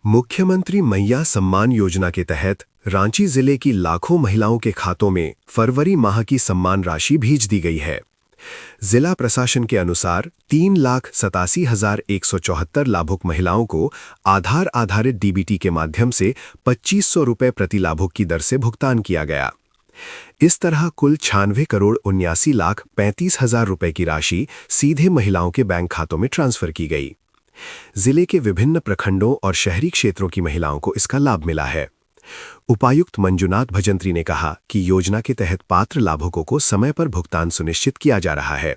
मुख्यमंत्री मैया सम्मान योजना के तहत रांची जिले की लाखों महिलाओं के खातों में फरवरी माह की सम्मान राशि भेज दी गई है। जिला प्रशासन के अनुसार 3,87,174 लाभुक महिलाओं को आधार आधारित डीबीटी के माध्यम से 2,500 रुपये प्रति लाभुक की दर से भुगतान किया गया। इस तरह कुल 96,79,35,000 रुपये की राशि सीधे महिलाओं के बैंक खातों में ट्रांसफर की गई। जिले के विभिन्न प्रखंडों और शहरी क्षेत्रों की महिलाओं को इसका लाभ मिला है। उपायुक्त मंजुनाथ भजंत्री ने कहा कि योजना के तहत पात्र लाभुकों को समय पर भुगतान सुनिश्चित किया जा रहा है।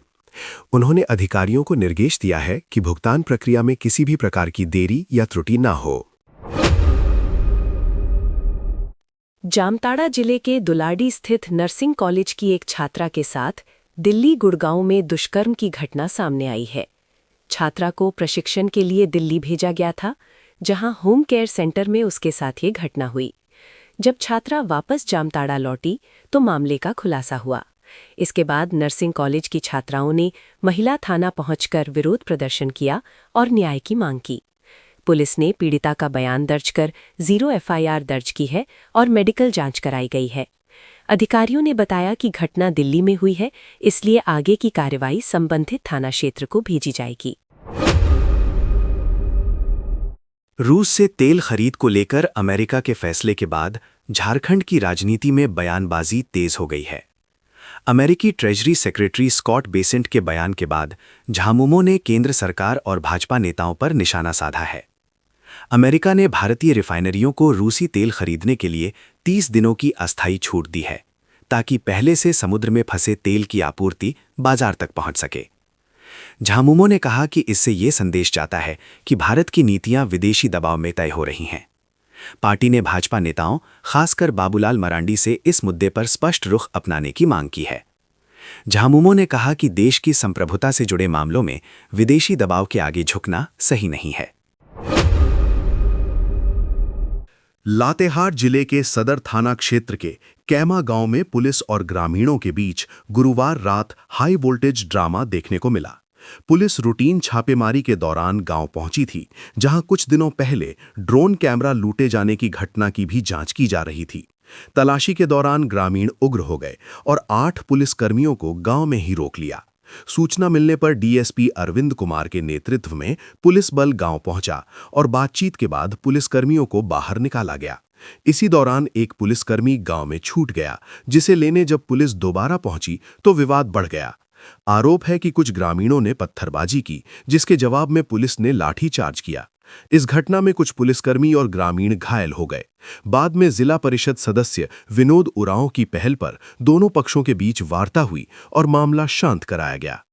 उन्होंने अधिकारियों को निर्देश दिया है कि भुगतान प्रक्रिया में किसी भी प्रकार की देरी या त्रुटि न हो। जामताड़ा जिले के दुलाडी स्थित नर्सिंग कॉलेज की एक छात्रा के साथ दिल्ली गुड़गांव में दुष्कर्म की घटना सामने आई है। छात्रा को प्रशिक्षण के लिए दिल्ली भेजा गया था, जहां होम केयर सेंटर में उसके साथ ये घटना हुई। जब छात्रा वापस जामताड़ा लौटी तो मामले का खुलासा हुआ। इसके बाद नर्सिंग कॉलेज की छात्राओं ने महिला थाना पहुंचकर विरोध प्रदर्शन किया और न्याय की मांग की। पुलिस ने पीड़िता का बयान दर्ज कर 0 एफआईआर दर्ज की है और मेडिकल जांच कराई गई है। अधिकारियों ने बताया कि घटना दिल्ली में हुई है, इसलिए आगे की कार्रवाई संबंधित थाना क्षेत्र को भेजी जाएगी। रूस से तेल खरीद को लेकर अमेरिका के फैसले के बाद झारखंड की राजनीति में बयानबाजी तेज हो गई है। अमेरिकी ट्रेजरी सेक्रेटरी स्कॉट बेसेंट के बयान के बाद झामुमो ने केंद्र सरकार और भाजपा नेताओं पर निशाना साधा है। अमेरिका ने भारतीय रिफाइनरियों को रूसी तेल खरीदने के लिए 30 दिनों की अस्थायी छूट दी है, ताकि पहले से समुद्र में फंसे तेल की आपूर्ति बाजार तक पहुंच सके। झामुमो ने कहा कि इससे ये संदेश जाता है कि भारत की नीतियां विदेशी दबाव में तय हो रही हैं। पार्टी ने भाजपा नेताओं, खासकर बाबूलाल मरांडी से इस मुद्दे पर स्पष्ट रुख अपनाने की मांग की है। झामुमो ने कहा कि देश की संप्रभुता से जुड़े मामलों में विदेशी दबाव के आगे झुकना सही नहीं है। लातेहार जिले के सदर थाना क्षेत्र के कैमा गांव में पुलिस और ग्रामीणों के बीच गुरुवार रात हाई वोल्टेज ड्रामा देखने को मिला। पुलिस रूटीन छापेमारी के दौरान गांव पहुंची थी, जहां कुछ दिनों पहले ड्रोन कैमरा लूटे जाने की घटना की भी जांच की जा रही थी। तलाशी के दौरान ग्रामीण उग्र हो गए और 8 पुलिसकर्मियों को गांव में ही रोक लिया। सूचना मिलने पर डीएसपी अरविंद कुमार के नेतृत्व में पुलिस बल गांव पहुंचा और बातचीत के बाद पुलिसकर्मियों को बाहर निकाला गया। इसी दौरान एक पुलिसकर्मी गांव में छूट गया, जिसे लेने जब पुलिस दोबारा पहुंची तो विवाद बढ़ गया। आरोप है कि कुछ ग्रामीणों ने पत्थरबाजी की, जिसके जवाब में पुलिस ने लाठीचार्ज किया। इस घटना में कुछ पुलिसकर्मी और ग्रामीण घायल हो गए। बाद में जिला परिषद सदस्य विनोद उरांव की पहल पर दोनों पक्षों के बीच वार्ता हुई और मामला शांत कराया गया।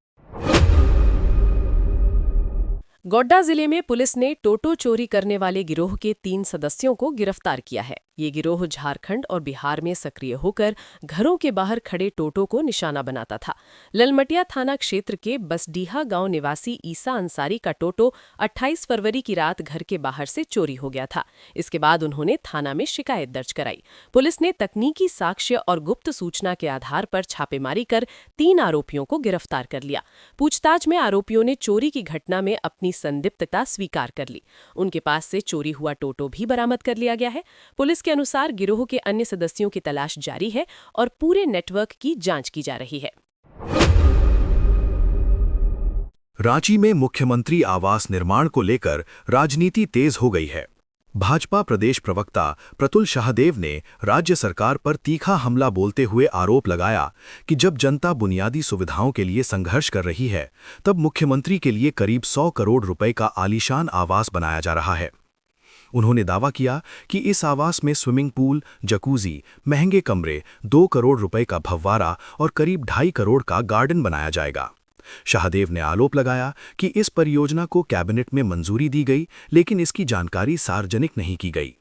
गोड्डा जिले में पुलिस ने टोटो चोरी करने वाले गिरोह के 3 सदस्यों को गिरफ्तार किया है। ये गिरोह झारखंड और बिहार में सक्रिय होकर घरों के बाहर खड़े टोटो को निशाना बनाता था। ललमटिया थाना क्षेत्र के बसडीहा गांव निवासी ईसा अंसारी का टोटो 28 फरवरी की रात घर के बाहर से चोरी हो गया था। इसके बाद उन्होंने थाना में शिकायत दर्ज कराई। पुलिस ने तकनीकी साक्ष्य और गुप्त सूचना के आधार पर छापेमारी कर 3 आरोपियों को गिरफ्तार कर लिया। पूछताछ में आरोपियों ने चोरी की घटना में अपनी संदिग्धता स्वीकार कर ली। उनके पास से चोरी हुआ टोटो भी बरामद कर लिया गया है। पुलिस के अनुसार गिरोह के अन्य सदस्यों की तलाश जारी है और पूरे नेटवर्क की जांच की जा रही है। रांची में मुख्यमंत्री आवास निर्माण को लेकर राजनीति तेज हो गई है। भाजपा प्रदेश प्रवक्ता प्रतुल शाहदेव ने राज्य सरकार पर तीखा हमला बोलते हुए आरोप लगाया कि जब जनता बुनियादी सुविधाओं के लिए संघर्ष कर रही है, तब मुख्यमंत्री के लिए करीब 100 करोड़ रुपए का आलीशान आवास बनाया जा रहा है। उन्होंने दावा किया कि इस आवास में स्विमिंग पूल, जकूजी, महंगे कमरे, 2 करोड़ रुपए का फव्वारा और करीब 2.5 करोड़ का गार्डन बनाया जाएगा। शाहदेव ने आरोप लगाया कि इस परियोजना को कैबिनेट में मंजूरी दी गई, लेकिन इसकी जानकारी सार्वजनिक नहीं की गई।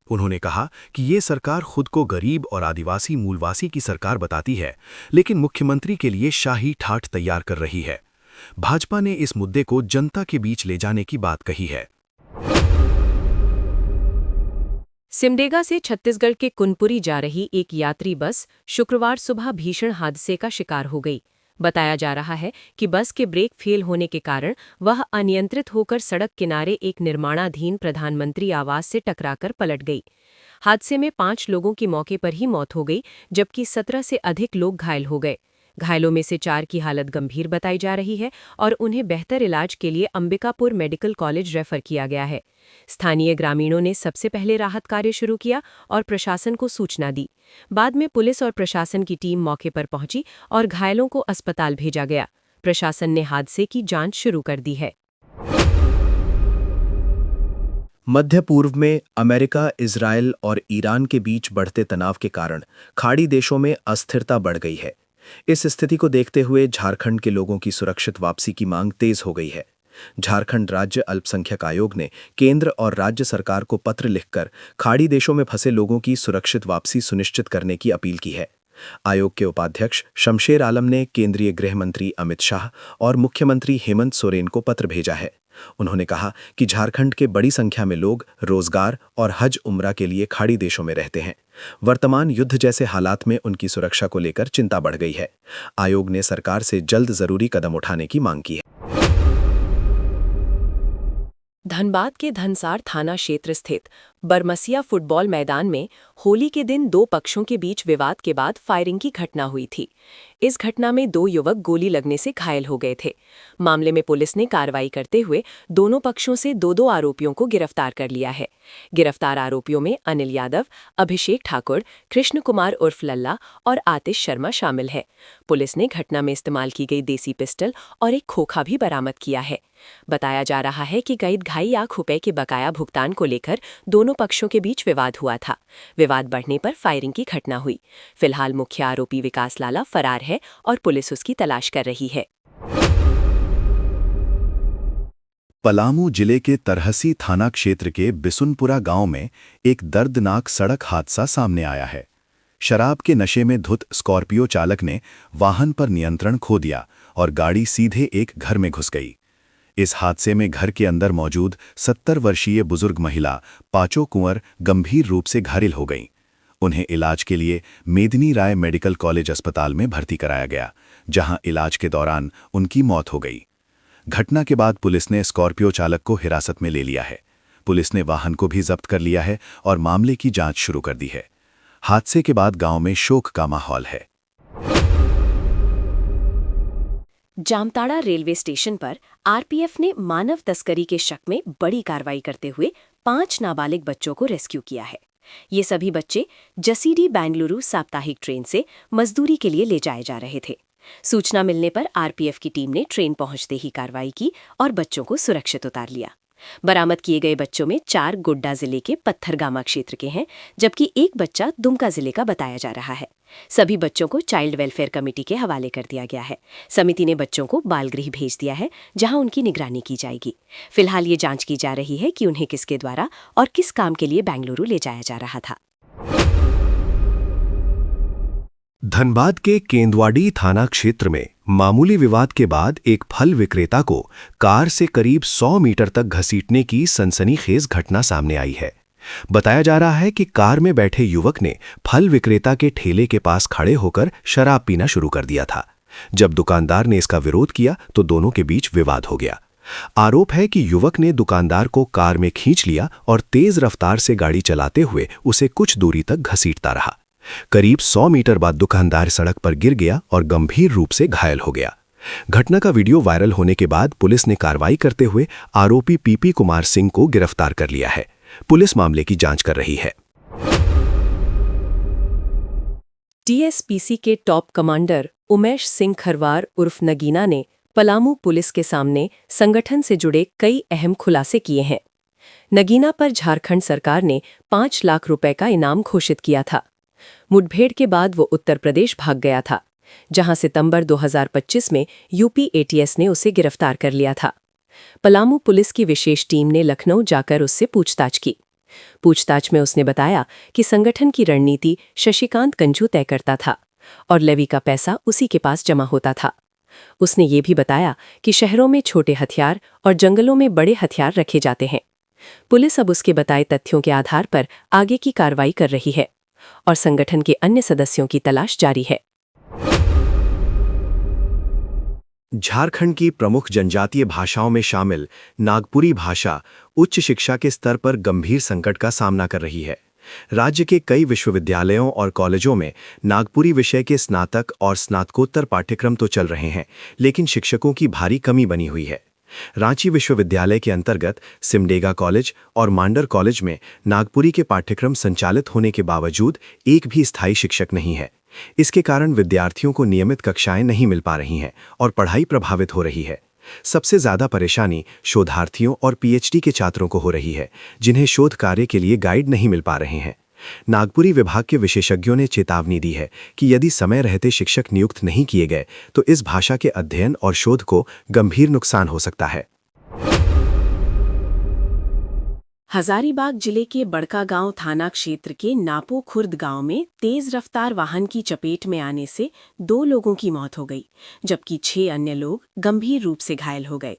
उन्होंने कहा कि ये सरकार खुद को गरीब और आदिवासी मूलवासी की सरकार बताती है, लेकिन मुख्यमंत्री के लिए शाही ठाठ तैयार कर रही है। भाजपा ने इस मुद्दे को जनता के बीच ले जाने की बात कही है। सिमडेगा से छत्तीसगढ़ के कुनपुरी जा रही एक यात्री बस शुक्रवार सुबह भीषण हादसे का शिकार हो गई। बताया जा रहा है कि बस के ब्रेक फेल होने के कारण वह अनियंत्रित होकर सड़क किनारे एक निर्माणाधीन प्रधानमंत्री आवास से टकराकर पलट गई। हादसे में 5 लोगों की मौके पर ही मौत हो गई, जबकि 17 से अधिक लोग घायल हो गए। घायलों में से 4 की हालत गंभीर बताई जा रही है और उन्हें बेहतर इलाज के लिए अंबिकापुर मेडिकल कॉलेज रेफर किया गया है। स्थानीय ग्रामीणों ने सबसे पहले राहत कार्य शुरू किया और प्रशासन को सूचना दी। बाद में पुलिस और प्रशासन की टीम मौके पर पहुंची और घायलों को अस्पताल भेजा गया। प्रशासन ने हादसे की जांच शुरू कर दी है। मध्य पूर्व में अमेरिका, इजराइल और ईरान के बीच बढ़ते तनाव के कारण खाड़ी देशों में अस्थिरता बढ़ गई है। इस स्थिति को देखते हुए झारखंड के लोगों की सुरक्षित वापसी की मांग तेज हो गई है। झारखंड राज्य अल्पसंख्यक आयोग ने केंद्र और राज्य सरकार को पत्र लिखकर खाड़ी देशों में फंसे लोगों की सुरक्षित वापसी सुनिश्चित करने की अपील की है। आयोग के उपाध्यक्ष शमशेर आलम ने केंद्रीय गृह मंत्री अमित शाह और मुख्यमंत्री हेमंत सोरेन को पत्र भेजा है। उन्होंने कहा कि झारखंड के बड़ी संख्या में लोग रोजगार और हज उम्रा के लिए खाड़ी देशों में रहते हैं। वर्तमान युद्ध जैसे हालात में उनकी सुरक्षा को लेकर चिंता बढ़ गई है। आयोग ने सरकार से जल्द जरूरी कदम उठाने की मांग की है। धनबाद के धनसार थाना क्षेत्र स्थित बरमसिया फुटबॉल मैदान में होली के दिन 2 पक्षों के बीच विवाद के बाद फायरिंग की घटना हुई थी। इस घटना में 2 युवक गोली लगने से घायल हो गए थे। मामले में पुलिस ने कार्रवाई करते हुए दोनों पक्षों से 2 आरोपियों को गिरफ्तार कर लिया है। गिरफ्तार आरोपियों में अनिल यादव, अभिषेक ठाकुर, कृष्ण कुमार उर्फ लल्ला और आतिश शर्मा शामिल है। पुलिस ने घटना में इस्तेमाल की गई देसी पिस्टल और एक खोखा भी बरामद किया है। बताया जा रहा है कि करीब 2.5 लाख रुपए के बकाया भुगतान को लेकर दोनों पक्षों के बीच विवाद हुआ था। विवाद बढ़ने पर फायरिंग की घटना हुई। फिलहाल मुख्य आरोपी विकास लाला फरार है और पुलिस उसकी तलाश कर रही है। पलामू जिले के तरहसी थाना क्षेत्र के बिसुनपुरा गांव में एक दर्दनाक सड़क हादसा सामने आया है। शराब के नशे में धुत स्कॉर्पियो चालक ने वाहन पर नियंत्रण खो दिया और गाड़ी सीधे एक घर में घुस गई। इस हादसे में घर के अंदर मौजूद 70 वर्षीय बुजुर्ग महिला पाचो कुंवर गंभीर रूप से घायल हो गईं। उन्हें इलाज के लिए मेदिनी राय मेडिकल कॉलेज अस्पताल में भर्ती कराया गया, जहां इलाज के दौरान उनकी मौत हो गई। घटना के बाद पुलिस ने स्कॉर्पियो चालक को हिरासत में ले लिया है। पुलिस ने वाहन को भी जब्त कर लिया है और मामले की जांच शुरू कर दी है। हादसे के बाद गांव में शोक का माहौल है। जामताड़ा रेलवे स्टेशन पर आरपीएफ ने मानव तस्करी के शक में बड़ी कार्रवाई करते हुए 5 नाबालिग बच्चों को रेस्क्यू किया है। ये सभी बच्चे जसीडी बेंगलुरु साप्ताहिक ट्रेन से मजदूरी के लिए ले जाए जा रहे थे। सूचना मिलने पर आरपीएफ की टीम ने ट्रेन पहुंचते ही कार्रवाई की और बच्चों को सुरक्षित उतार लिया। बरामद किए गए बच्चों में 4 गोड्डा जिले के पत्थरगामा क्षेत्र के हैं, जबकि एक बच्चा दुमका जिले का बताया जा रहा है। सभी बच्चों को चाइल्ड वेलफेयर कमेटी के हवाले कर दिया गया है। समिति ने बच्चों को बालगृह भेज दिया है, जहां उनकी निगरानी की जाएगी। फिलहाल ये जांच की जा रही है कि उन्हें किसके द्वारा और किस काम के लिए बेंगलुरु ले जाया जा रहा था। धनबाद के केंदवाड़ी थाना क्षेत्र में मामूली विवाद के बाद एक फल विक्रेता को कार से करीब 100 मीटर तक घसीटने की सनसनीखेज घटना सामने आई है। बताया जा रहा है कि कार में बैठे युवक ने फल विक्रेता के ठेले के पास खड़े होकर शराब पीना शुरू कर दिया था। जब दुकानदार ने इसका विरोध किया तो दोनों के बीच विवाद हो गया। आरोप है कि युवक ने दुकानदार को कार में खींच लिया और तेज रफ्तार से गाड़ी चलाते हुए उसे कुछ दूरी तक घसीटता रहा। करीब 100 मीटर बाद दुकानदार सड़क पर गिर गया और गंभीर रूप से घायल हो गया। घटना का वीडियो वायरल होने के बाद पुलिस ने कार्रवाई करते हुए आरोपी पीपी कुमार सिंह को गिरफ्तार कर लिया है। पुलिस मामले की जांच कर रही है। टीएसपीसी के टॉप कमांडर उमेश सिंह खरवार उर्फ नगीना ने पलामू पुलिस के सामने संगठन से जुड़े कई अहम खुलासे किए हैं। नगीना पर झारखंड सरकार ने 5 लाख रुपए का इनाम घोषित किया था। मुठभेड़ के बाद वो उत्तर प्रदेश भाग गया था, जहां सितंबर 2025 में यूपी एटीएस ने उसे गिरफ्तार कर लिया था। पलामू पुलिस की विशेष टीम ने लखनऊ जाकर उससे पूछताछ की। पूछताछ में उसने बताया कि संगठन की रणनीति शशिकांत कंजू तय करता था और लेवी का पैसा उसी के पास जमा होता था। उसने ये भी बताया कि शहरों में छोटे हथियार और जंगलों में बड़े हथियार रखे जाते हैं। पुलिस अब उसके बताए तथ्यों के आधार पर आगे की कार्रवाई कर रही है और संगठन के अन्य सदस्यों की तलाश जारी है। झारखंड की प्रमुख जनजातीय भाषाओं में शामिल नागपुरी भाषा उच्च शिक्षा के स्तर पर गंभीर संकट का सामना कर रही है। राज्य के कई विश्वविद्यालयों और कॉलेजों में नागपुरी विषय के स्नातक और स्नातकोत्तर पाठ्यक्रम तो चल रहे हैं, लेकिन शिक्षकों की भारी कमी बनी हुई है। रांची विश्वविद्यालय के अंतर्गत सिमडेगा कॉलेज और मांडर कॉलेज में नागपुरी के पाठ्यक्रम संचालित होने के बावजूद एक भी स्थायी शिक्षक नहीं है। इसके कारण विद्यार्थियों को नियमित कक्षाएं नहीं मिल पा रही हैं और पढ़ाई प्रभावित हो रही है। सबसे ज्यादा परेशानी शोधार्थियों और पीएचडी के छात्रों को हो रही है, जिन्हें शोध कार्य के लिए गाइड नहीं मिल पा रहे हैं। नागपुरी विभाग के विशेषज्ञों ने चेतावनी दी है कि यदि समय रहते शिक्षक नियुक्त नहीं किए गए तो इस भाषा के अध्ययन और शोध को गंभीर नुकसान हो सकता है। हजारीबाग जिले के बड़कागांव थाना क्षेत्र के नापो खुर्द गांव में तेज रफ्तार वाहन की चपेट में आने से 2 लोगों की मौत हो गई, जबकि 6 अन्य लोग गंभीर रूप से घायल हो गए।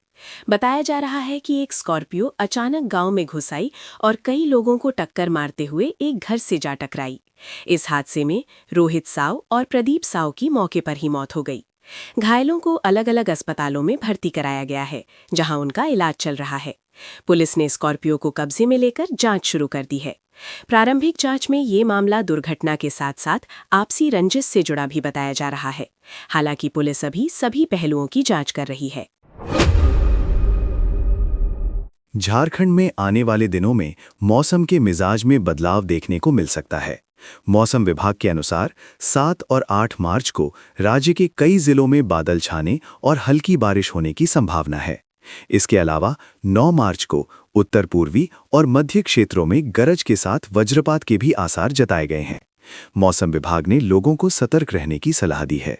बताया जा रहा है कि एक स्कॉर्पियो अचानक गांव में घुस आई और कई लोगों को टक्कर मारते हुए एक घर से जा टकराई। इस हादसे में रोहित साव और प्रदीप साव की मौके पर ही मौत हो गई। घायलों को अलग अलग अस्पतालों में भर्ती कराया गया है, जहां उनका इलाज चल रहा है। पुलिस ने स्कॉर्पियो को कब्जे में लेकर जांच शुरू कर दी है। प्रारंभिक जांच में ये मामला दुर्घटना के साथ साथ आपसी रंजिश से जुड़ा भी बताया जा रहा है। हालांकि पुलिस अभी सभी पहलुओं की जांच कर रही है। झारखंड में आने वाले दिनों में मौसम के मिजाज में बदलाव देखने को मिल सकता है। मौसम विभाग के अनुसार 7 और 8 मार्च को राज्य के कई जिलों में बादल छाने और हल्की बारिश होने की संभावना है। इसके अलावा 9 मार्च को उत्तर पूर्वी और मध्य क्षेत्रों में गरज के साथ वज्रपात के भी आसार जताए गए हैं। मौसम विभाग ने लोगों को सतर्क रहने की सलाह दी है।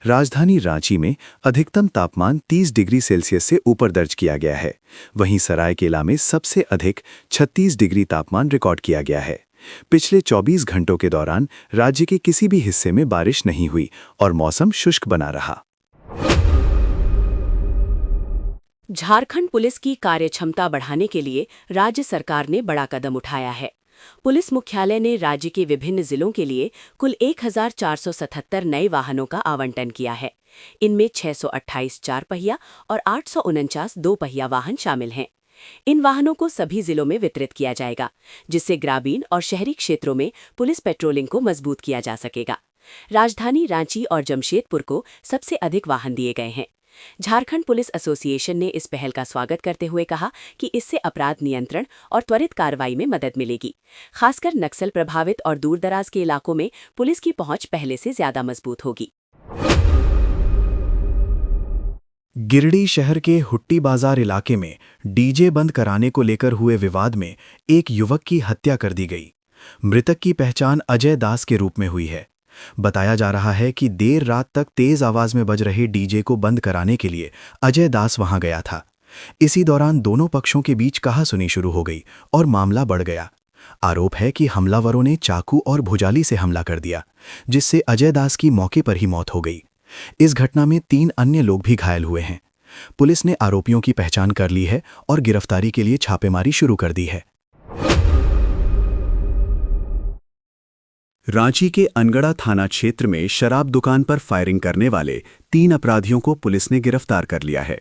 राजधानी रांची में अधिकतम तापमान 30 डिग्री सेल्सियस से ऊपर दर्ज किया गया है। वहीं सरायकेला में सबसे अधिक 36 डिग्री तापमान रिकॉर्ड किया गया है। पिछले 24 घंटों के दौरान राज्य के किसी भी हिस्से में बारिश नहीं हुई और मौसम शुष्क बना रहा। झारखंड पुलिस की कार्यक्षमता बढ़ाने के लिए राज्य सरकार ने बड़ा कदम उठाया है। पुलिस मुख्यालय ने राज्य के विभिन्न जिलों के लिए कुल 1477 नए वाहनों का आवंटन किया है। इनमें 628 4 पहिया और 849 2 पहिया वाहन शामिल हैं। इन वाहनों को सभी जिलों में वितरित किया जाएगा, जिससे ग्रामीण और शहरी क्षेत्रों में पुलिस पेट्रोलिंग को मजबूत किया जा सकेगा। राजधानी रांची और जमशेदपुर को सबसे अधिक वाहन दिए गए हैं। झारखंड पुलिस एसोसिएशन ने इस पहल का स्वागत करते हुए कहा कि इससे अपराध नियंत्रण और त्वरित कार्रवाई में मदद मिलेगी। खासकर नक्सल प्रभावित और दूरदराज के इलाकों में पुलिस की पहुंच पहले से ज्यादा मजबूत होगी। गिरिडीह शहर के हुट्टी बाजार इलाके में डीजे बंद कराने को लेकर हुए विवाद में एक युवक की हत्या कर दी गई। मृतक की पहचान अजय दास के रूप में हुई है। बताया जा रहा है कि देर रात तक तेज आवाज में बज रहे डीजे को बंद कराने के लिए अजय दास वहां गया था। इसी दौरान दोनों पक्षों के बीच कहासुनी शुरू हो गई और मामला बढ़ गया। आरोप है कि हमलावरों ने चाकू और भुजाली से हमला कर दिया, जिससे अजय दास की मौके पर ही मौत हो गई। इस घटना में 3 अन्य लोग भी घायल हुए हैं। पुलिस ने आरोपियों की पहचान कर ली है और गिरफ्तारी के लिए छापेमारी शुरू कर दी है। रांची के अनगढ़ा थाना क्षेत्र में शराब दुकान पर फायरिंग करने वाले 3 अपराधियों को पुलिस ने गिरफ्तार कर लिया है।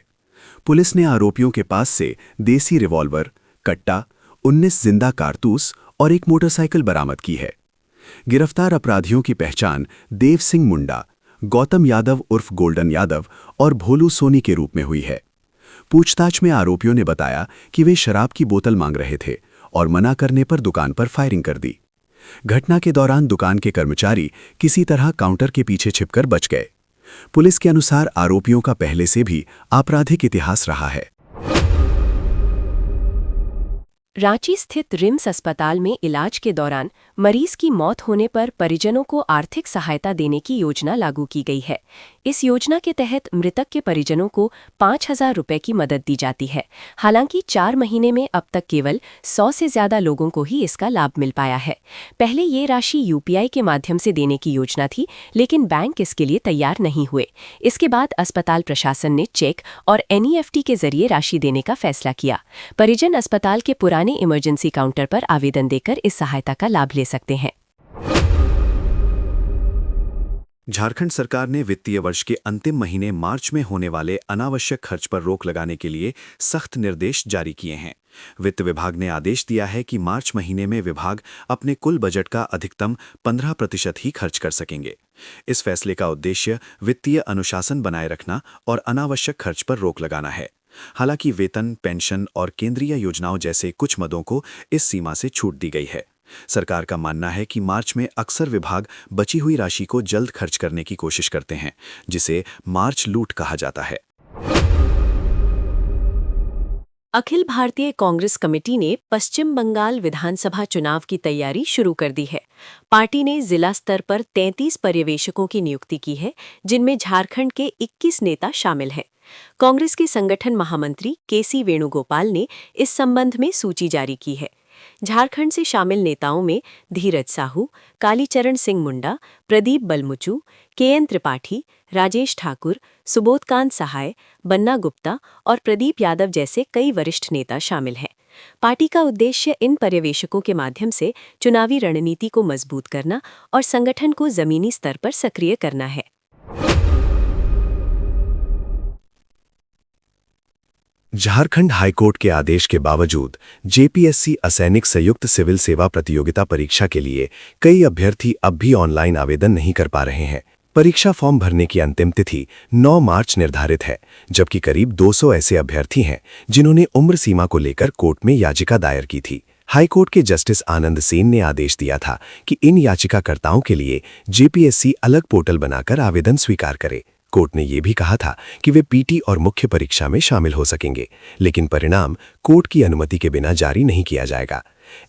पुलिस ने आरोपियों के पास से देसी रिवॉल्वर, कट्टा, 19 जिंदा कारतूस और एक मोटरसाइकिल बरामद की है। गिरफ्तार अपराधियों की पहचान देव सिंह मुंडा, गौतम यादव उर्फ गोल्डन यादव और भोलू सोनी के रूप में हुई है। पूछताछ में आरोपियों ने बताया कि वे शराब की बोतल मांग रहे थे और मना करने पर दुकान पर फायरिंग कर दी। घटना के दौरान दुकान के कर्मचारी किसी तरह काउंटर के पीछे छिपकर बच गए। पुलिस के अनुसार आरोपियों का पहले से भी आपराधिक इतिहास रहा है। रांची स्थित रिम्स अस्पताल में इलाज के दौरान मरीज की मौत होने पर परिजनों को आर्थिक सहायता देने की योजना लागू की गई है। इस योजना के तहत मृतक के परिजनों को 5,000 रुपए की मदद दी जाती है। हालांकि 4 महीने में अब तक केवल 100 से ज्यादा लोगों को ही इसका लाभ मिल पाया है। पहले ये राशि यूपीआई के माध्यम से देने की योजना थी, लेकिन बैंक इसके लिए तैयार नहीं हुए। इसके बाद अस्पताल प्रशासन ने चेक और एनईएफटी के जरिए राशि देने का फैसला किया। परिजन अस्पताल के पुराने इमरजेंसी काउंटर पर आवेदन देकर इस सहायता का लाभ ले सकते हैं। झारखंड सरकार ने वित्तीय वर्ष के अंतिम महीने मार्च में होने वाले अनावश्यक खर्च पर रोक लगाने के लिए सख्त निर्देश जारी किए हैं। वित्त विभाग ने आदेश दिया है कि मार्च महीने में विभाग अपने कुल बजट का अधिकतम 15% ही खर्च कर सकेंगे। इस फैसले का उद्देश्य वित्तीय अनुशासन बनाए रखना और अनावश्यक खर्च पर रोक लगाना है। हालांकि वेतन, पेंशन और केंद्रीय योजनाओं जैसे कुछ मदों को इस सीमा से छूट दी गई है। सरकार का मानना है कि मार्च में अक्सर विभाग बची हुई राशि को जल्द खर्च करने की कोशिश करते हैं, जिसे मार्च लूट कहा जाता है। अखिल भारतीय कांग्रेस कमेटी ने पश्चिम बंगाल विधानसभा चुनाव की तैयारी शुरू कर दी है। पार्टी ने जिला स्तर पर 33 पर्यवेक्षकों की नियुक्ति की है, जिनमें झारखंड के 21 नेता शामिल हैं। कांग्रेस के संगठन महामंत्री केसी वेणुगोपाल ने इस संबंध में सूची जारी की है। झारखंड से शामिल नेताओं में धीरज साहू, कालीचरण सिंह मुंडा, प्रदीप बलमुचू, केएन त्रिपाठी, राजेश ठाकुर, सुबोधकांत सहाय, बन्ना गुप्ता और प्रदीप यादव जैसे कई वरिष्ठ नेता शामिल हैं। पार्टी का उद्देश्य इन पर्यवेक्षकों के माध्यम से चुनावी रणनीति को मजबूत करना और संगठन को जमीनी स्तर पर सक्रिय करना है। झारखंड हाईकोर्ट के आदेश के बावजूद जेपीएससी असैनिक संयुक्त सिविल सेवा प्रतियोगिता परीक्षा के लिए कई अभ्यर्थी अब भी ऑनलाइन आवेदन नहीं कर पा रहे हैं। परीक्षा फॉर्म भरने की अंतिम तिथि 9 मार्च निर्धारित है, जबकि करीब 200 ऐसे अभ्यर्थी हैं जिन्होंने उम्र सीमा को लेकर कोर्ट में याचिका दायर की थी। हाईकोर्ट के जस्टिस आनंद सेन ने आदेश दिया था कि इन याचिकाकर्ताओं के लिए जेपीएससी अलग पोर्टल बनाकर आवेदन स्वीकार करे। कोर्ट ने यह भी कहा था कि वे पीटी और मुख्य परीक्षा में शामिल हो सकेंगे, लेकिन परिणाम कोर्ट की अनुमति के बिना जारी नहीं किया जाएगा।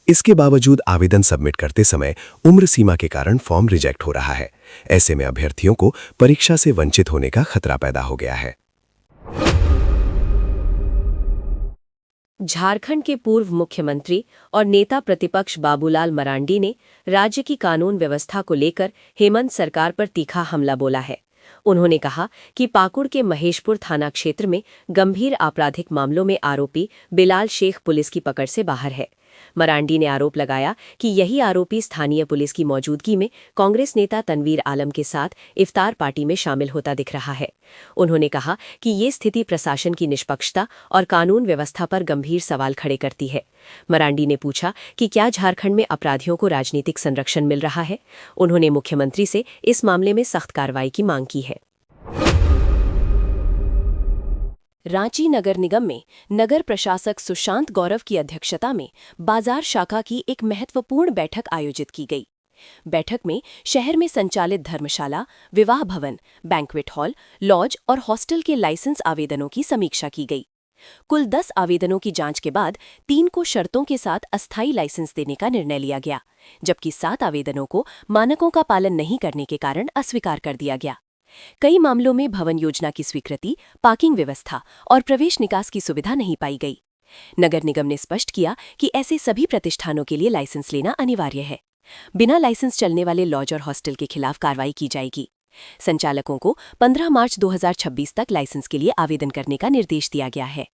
इसके बावजूद आवेदन सबमिट करते समय उम्र सीमा के कारण फॉर्म रिजेक्ट हो रहा है। ऐसे में अभ्यर्थियों को परीक्षा से वंचित होने का खतरा पैदा हो गया है। झारखंड के पूर्व मुख्यमंत्री और नेता प्रतिपक्ष बाबूलाल मरांडी ने राज्य की कानून व्यवस्था को लेकर हेमंत सरकार पर तीखा हमला बोला है। उन्होंने कहा कि पाकुड़ के महेशपुर थाना क्षेत्र में गंभीर आपराधिक मामलों में आरोपी बिलाल शेख पुलिस की पकड़ से बाहर है। मरांडी ने आरोप लगाया कि यही आरोपी स्थानीय पुलिस की मौजूदगी में कांग्रेस नेता तनवीर आलम के साथ इफ्तार पार्टी में शामिल होता दिख रहा है। उन्होंने कहा कि ये स्थिति प्रशासन की निष्पक्षता और कानून व्यवस्था पर गंभीर सवाल खड़े करती है। मरांडी ने पूछा कि क्या झारखंड में अपराधियों को राजनीतिक संरक्षण मिल रहा है। उन्होंने मुख्यमंत्री से इस मामले में सख्त कार्रवाई की मांग की है। रांची नगर निगम में नगर प्रशासक सुशांत गौरव की अध्यक्षता में बाजार शाखा की एक महत्वपूर्ण बैठक आयोजित की गई। बैठक में शहर में संचालित धर्मशाला, विवाह भवन, बैंक्वेट हॉल, लॉज और हॉस्टल के लाइसेंस आवेदनों की समीक्षा की गई। कुल 10 आवेदनों की जांच के बाद 3 को शर्तों के साथ अस्थायी लाइसेंस देने का निर्णय लिया गया, जबकि 7 आवेदनों को मानकों का पालन नहीं करने के कारण अस्वीकार कर दिया गया। कई मामलों में भवन योजना की स्वीकृति, पार्किंग व्यवस्था और प्रवेश निकास की सुविधा नहीं पाई गई। नगर निगम ने स्पष्ट किया कि ऐसे सभी प्रतिष्ठानों के लिए लाइसेंस लेना अनिवार्य है। बिना लाइसेंस चलने वाले लॉज और हॉस्टल के खिलाफ कार्रवाई की जाएगी। संचालकों को 15 मार्च 2026 तक लाइसेंस के लिए आवेदन करने का निर्देश दिया गया है।